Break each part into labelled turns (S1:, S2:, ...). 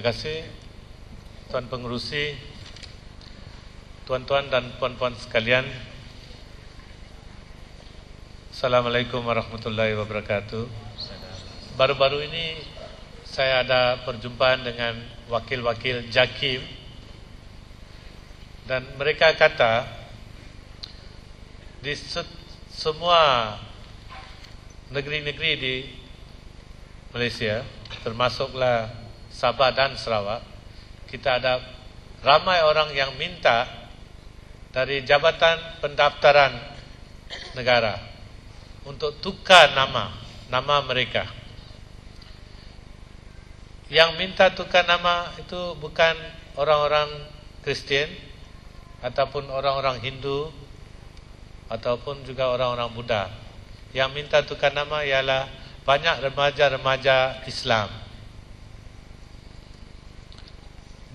S1: kasih Tuan Pengerusi, tuan-tuan dan puan-puan sekalian. Assalamualaikum warahmatullahi wabarakatuh. Baru-baru ini saya ada perjumpaan dengan wakil-wakil JAKIM, dan mereka kata di semua negeri-negeri di Malaysia, termasuklah Sabah dan Sarawak, kita ada ramai orang yang minta dari Jabatan Pendaftaran Negara untuk tukar nama mereka. Yang minta tukar nama itu bukan orang-orang Kristian ataupun orang-orang Hindu ataupun juga orang-orang Buddha. Yang minta tukar nama ialah banyak remaja-remaja Islam.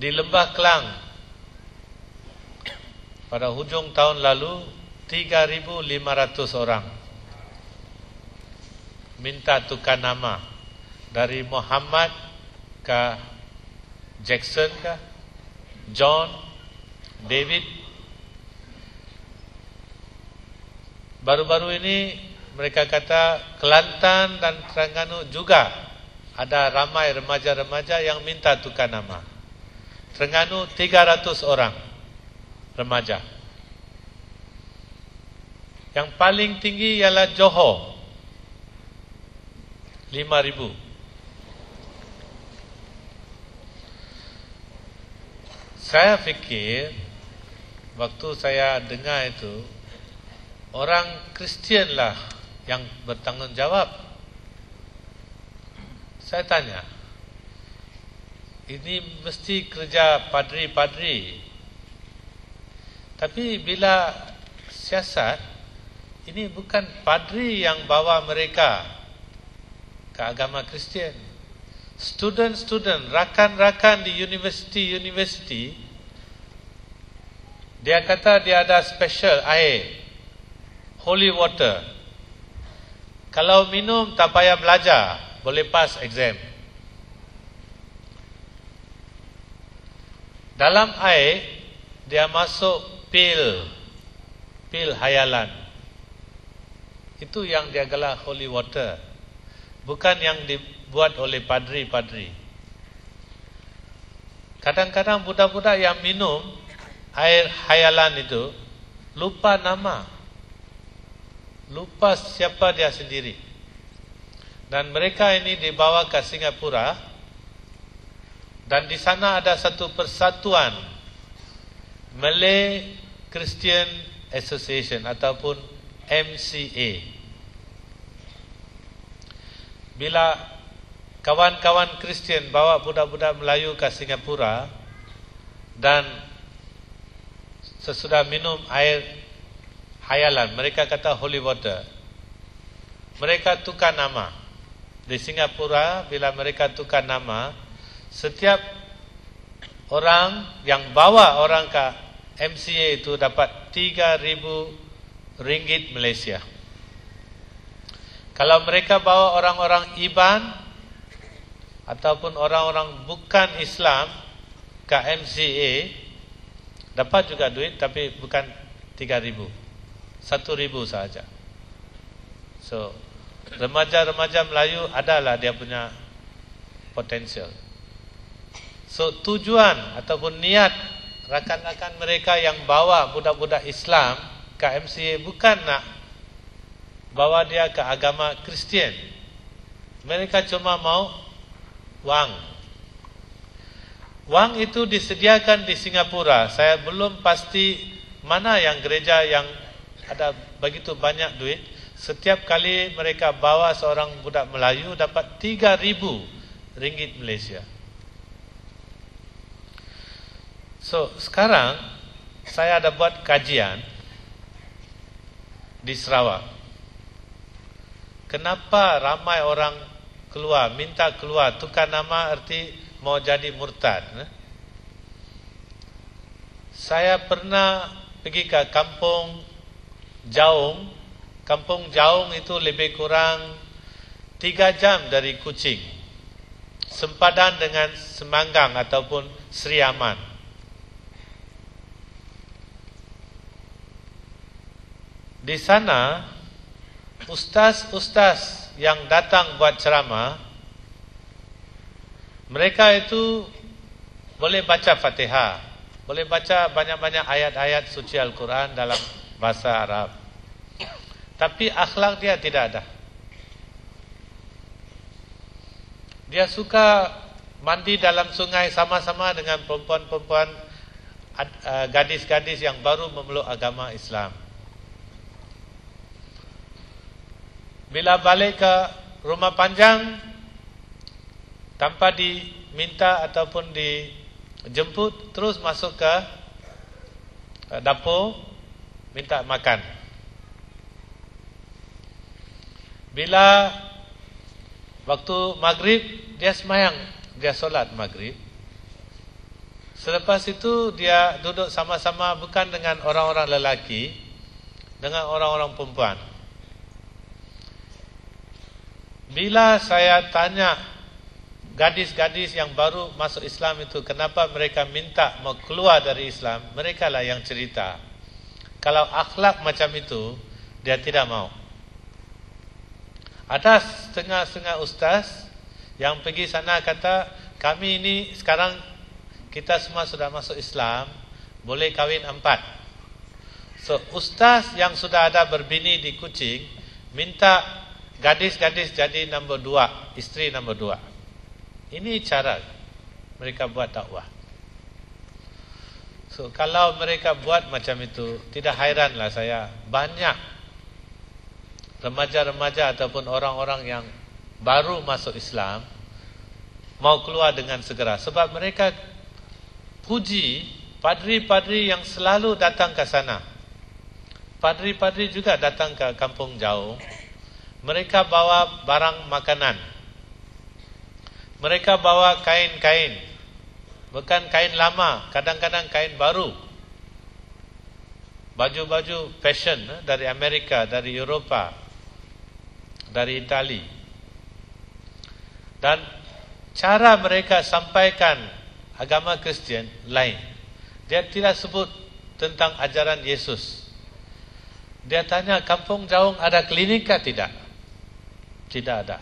S1: Di Lembah Kelang pada hujung tahun lalu 3,500 orang minta tukar nama, dari Muhammad ke Jackson ke John, David. Baru-baru ini mereka kata Kelantan dan Terengganu juga ada ramai remaja-remaja yang minta tukar nama. Terengganu 300 orang remaja. Yang paling tinggi ialah Johor, 5,000. Saya fikir waktu saya dengar itu, orang Kristian lah yang bertanggungjawab. Saya tanya, ini mesti kerja padri-padri. Tapi bila siasat, ini bukan padri yang bawa mereka ke agama Kristian. Student-student, rakan-rakan di universiti, dia kata dia ada special air, holy water. Kalau minum tak payah belajar, boleh pass exam. Dalam air dia masuk pil hayalan. Itu yang dia gelar holy water, bukan yang dibuat oleh padri-padri. Kadang-kadang budak-budak yang minum air hayalan itu lupa nama, lupa siapa dia sendiri. Dan mereka ini dibawa ke Singapura, dan di sana ada satu persatuan, Malay Christian Association ataupun MCA. Bila kawan-kawan Kristian bawa budak-budak Melayu ke Singapura, dan sesudah minum air hayalan, mereka kata holy water, mereka tukar nama. Di Singapura, bila mereka tukar nama, setiap orang yang bawa orang ke MCA itu dapat 3,000 ringgit Malaysia. Kalau mereka bawa orang-orang Iban ataupun orang-orang bukan Islam ke MCA, dapat juga duit, tapi bukan 3,000, 1,000 sahaja. So, remaja-remaja Melayu adalah dia punya potensial. So, tujuan ataupun niat rakan-rakan mereka yang bawa budak-budak Islam ke MCA bukan nak bawa dia ke agama Kristian. Mereka cuma mau wang. Wang itu disediakan di Singapura. Saya belum pasti mana yang gereja yang ada begitu banyak duit. Setiap kali mereka bawa seorang budak Melayu dapat 3,000 ringgit Malaysia. So, sekarang saya ada buat kajian di Sarawak. Kenapa ramai orang minta keluar, tukar nama arti mau jadi murtad. Saya pernah pergi ke Kampung Jaung. Kampung Jaung itu lebih kurang 3 jam dari Kuching. sempadan dengan Semanggang ataupun Sri Aman. Di sana ustaz-ustaz yang datang buat ceramah, mereka itu boleh baca Fatihah, boleh baca banyak-banyak ayat-ayat suci Al-Quran dalam bahasa Arab, tapi akhlak dia tidak ada. Dia suka mandi dalam sungai sama-sama dengan perempuan-perempuan, gadis-gadis yang baru memeluk agama Islam. Bila balik ke rumah panjang, tanpa diminta ataupun dijemput, terus masuk ke dapur minta makan. Bila waktu maghrib, dia sembahyang, dia solat maghrib. Selepas itu dia duduk sama-sama, bukan dengan orang-orang lelaki, dengan orang-orang perempuan. Bila saya tanya gadis-gadis yang baru masuk Islam itu, kenapa mereka minta mau keluar dari Islam, mereka lah yang cerita. Kalau akhlak macam itu, dia tidak mau. Ada setengah-setengah ustaz yang pergi sana kata, kami ini sekarang kita semua sudah masuk Islam, boleh kahwin 4. So ustaz yang sudah ada berbini di Kuching minta gadis-gadis jadi nombor 2, isteri nombor 2. Ini cara mereka buat dakwah. So kalau mereka buat macam itu, tidak hairanlah saya, banyak remaja-remaja ataupun orang-orang yang baru masuk Islam mau keluar dengan segera, sebab mereka puji padri-padri yang selalu datang ke sana. Padri-padri juga datang ke kampung jauh. Mereka bawa barang makanan, mereka bawa kain-kain, bukan kain lama, kadang-kadang kain baru, baju-baju fashion dari Amerika, dari Eropah, dari Itali. Dan cara mereka sampaikan agama Kristian lain. Dia tidak sebut tentang ajaran Yesus. Dia tanya, kampung Jaung ada klinik kah? Tidak. Tidak ada.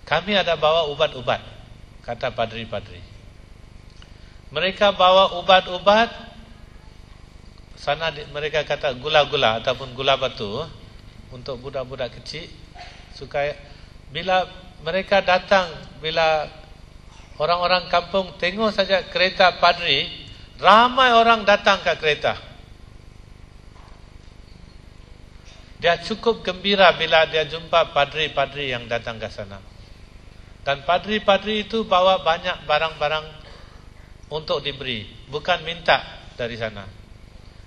S1: Kami ada bawa ubat-ubat, kata padri-padri. Mereka bawa ubat-ubat. Sana mereka kata gula-gula ataupun gula batu untuk budak-budak kecil, supaya bila mereka datang, bila orang-orang kampung tengok saja kereta padri, ramai orang datang ke kereta. Dia cukup gembira bila dia jumpa padri-padri yang datang ke sana. Dan padri-padri itu bawa banyak barang-barang untuk diberi, bukan minta dari sana.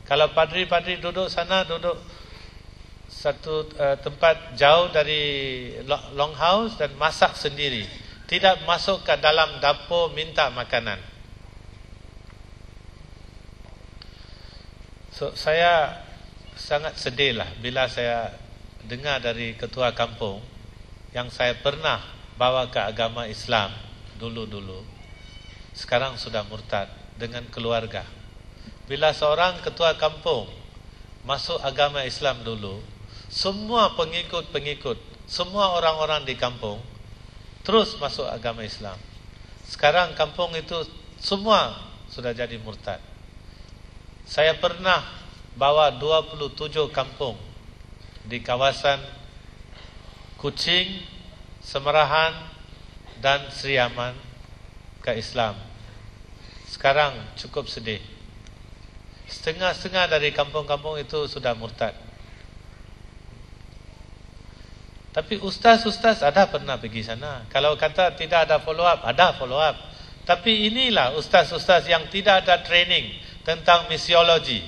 S1: Kalau padri-padri duduk sana, duduk satu tempat jauh dari longhouse dan masak sendiri, tidak masuk ke dalam dapur minta makanan. So saya sangat sedihlah bila saya dengar dari ketua kampung yang saya pernah bawa ke agama Islam dulu-dulu, sekarang sudah murtad dengan keluarga. Bila seorang ketua kampung masuk agama Islam dulu, semua pengikut-pengikut, semua orang-orang di kampung terus masuk agama Islam. Sekarang kampung itu semua sudah jadi murtad. Saya pernah bawa 27 kampung di kawasan Kuching, Semerahan dan Sri Aman ke Islam. Sekarang cukup sedih, setengah-setengah dari kampung-kampung itu sudah murtad. Tapi ustaz-ustaz ada pernah pergi sana. Kalau kata tidak ada follow up, ada follow up. Tapi inilah ustaz-ustaz yang tidak ada training tentang misiologi,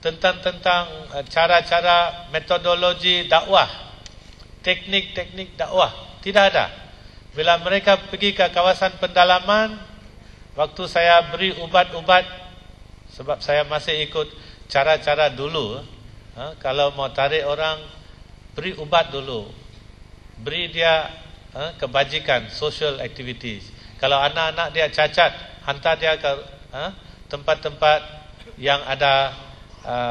S1: tentang cara-cara metodologi dakwah, teknik-teknik dakwah, tidak ada. Bila mereka pergi ke kawasan pendalaman, waktu saya beri ubat-ubat, sebab saya masih ikut cara-cara dulu, kalau mau tarik orang, beri ubat dulu, beri dia kebajikan, social activities. Kalau anak-anak dia cacat, hantar dia ke tempat-tempat yang ada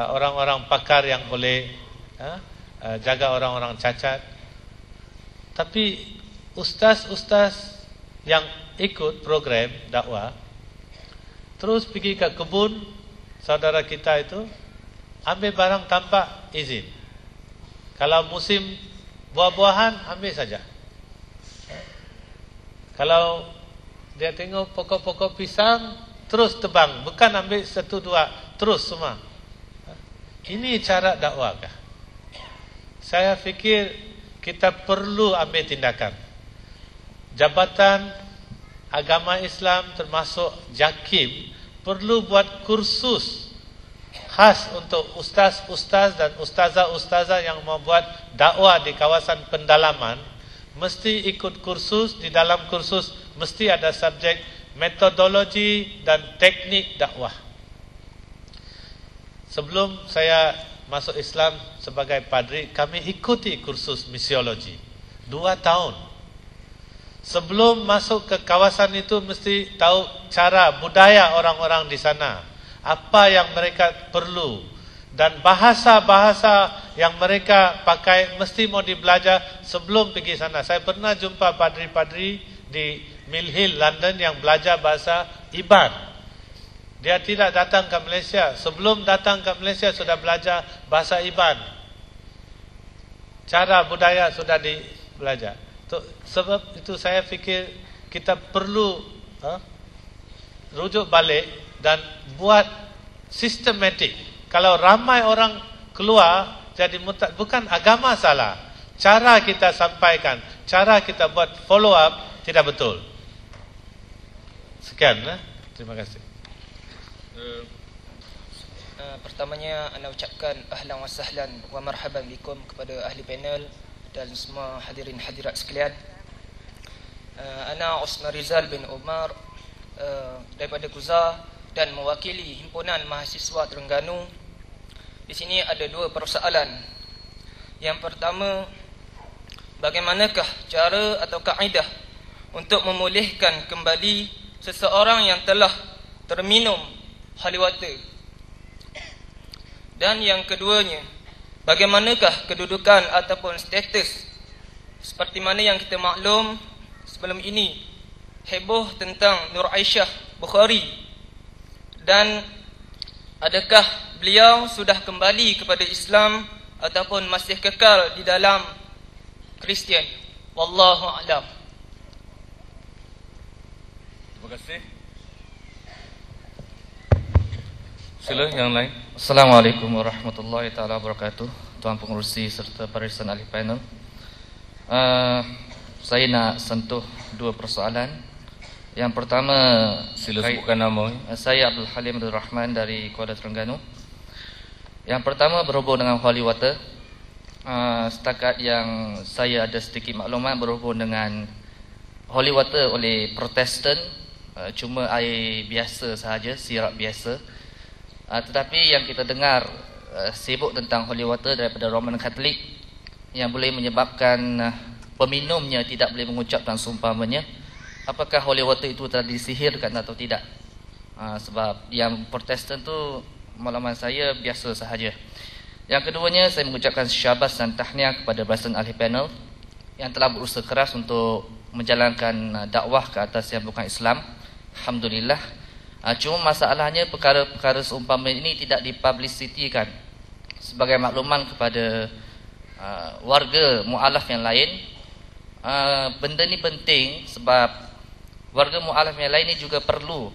S1: orang-orang pakar yang boleh jaga orang-orang cacat. Tapi ustaz-ustaz yang ikut program dakwah terus pergi ke kebun saudara kita itu, ambil barang tanpa izin. Kalau musim buah-buahan, ambil saja. Kalau dia tengok pokok-pokok pisang, terus tebang, bukan ambil satu dua, terus semua. Ini cara dakwahkah? Saya fikir kita perlu ambil tindakan. Jabatan Agama Islam termasuk JAKIM perlu buat kursus khas untuk ustaz-ustaz dan ustazah-ustazah yang membuat dakwah di kawasan pendalaman. Mesti ikut kursus. Di dalam kursus mesti ada subjek metodologi dan teknik dakwah. Sebelum saya masuk Islam sebagai padri, kami ikuti kursus misiologi 2 tahun. Sebelum masuk ke kawasan itu mesti tahu cara budaya orang-orang di sana, apa yang mereka perlu, dan bahasa-bahasa yang mereka pakai mesti mau dibelajar sebelum pergi sana. Saya pernah jumpa padri-padri di Mill Hill, London yang belajar bahasa Iban. Dia tidak datang ke Malaysia, sebelum datang ke Malaysia sudah belajar bahasa Iban. Cara budaya sudah dibelajar. Sebab itu saya fikir kita perlu rujuk balik dan buat sistematik. Kalau ramai orang keluar jadi murtad, bukan agama salah, cara kita sampaikan, cara kita buat follow up tidak betul. Sekian, terima kasih.
S2: Pertamanya ana ucapkan ahlan wa sahlan wa marhaban bikum kepada ahli panel dan semua hadirin hadirat sekalian. Ana Osman Rizal bin Umar daripada Kuza dan mewakili himpunan mahasiswa Terengganu. Di sini ada 2 persoalan. Yang pertama, bagaimanakah cara atau kaedah untuk memulihkan kembali seseorang yang telah terminum holy water? Dan yang keduanya, bagaimanakah kedudukan ataupun status seperti mana yang kita maklum sebelum ini heboh tentang Nur Aisyah Bukhari, dan adakah beliau sudah kembali kepada Islam ataupun masih kekal di dalam Kristian? Wallahu a'lam.
S3: Terima kasih. Sila yang lain.
S4: Assalamualaikum warahmatullahi taala wabarakatuh. Tuan pengurusi serta barisan ahli panel. Saya nak sentuh 2 persoalan. Yang pertama,
S3: sila sebutkan nama.
S4: Saya Abdul Halim Abdul Rahman dari Kuala Terengganu. Yang pertama berhubung dengan holy water. Setakat yang saya ada sedikit maklumat berhubung dengan holy water oleh Protestan, cuma air biasa sahaja, sirap biasa. Tetapi yang kita dengar sibuk tentang holy water daripada Roman Catholic yang boleh menyebabkan peminumnya tidak boleh mengucapkan seumpamanya. Apakah holy water itu telah disihirkan atau tidak? Sebab yang Protestan tu makluman saya biasa sahaja. Yang keduanya, saya mengucapkan syabas dan tahniah kepada barisan ahli panel yang telah berusaha keras untuk menjalankan dakwah ke atas yang bukan Islam. Alhamdulillah. Cuma masalahnya perkara-perkara seumpama ini tidak dipublicitikan. Sebagai makluman kepada warga mu'alaf yang lain, benda ni penting sebab warga mu'alaf yang lain ni juga perlu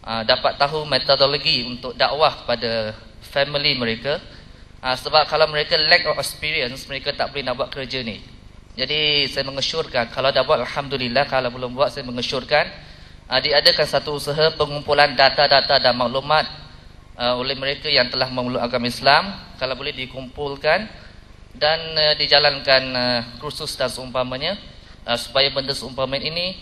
S4: dapat tahu metodologi untuk dakwah kepada family mereka. Sebab kalau mereka lack of experience, mereka tak boleh nak buat kerja ni. Jadi saya mengesyorkan, kalau dah buat Alhamdulillah, kalau belum buat saya mengesyorkan diadakan satu usaha pengumpulan data-data dan maklumat oleh mereka yang telah memeluk agama Islam. Kalau boleh dikumpulkan dan dijalankan kursus dan seumpamanya, supaya benda seumpama ini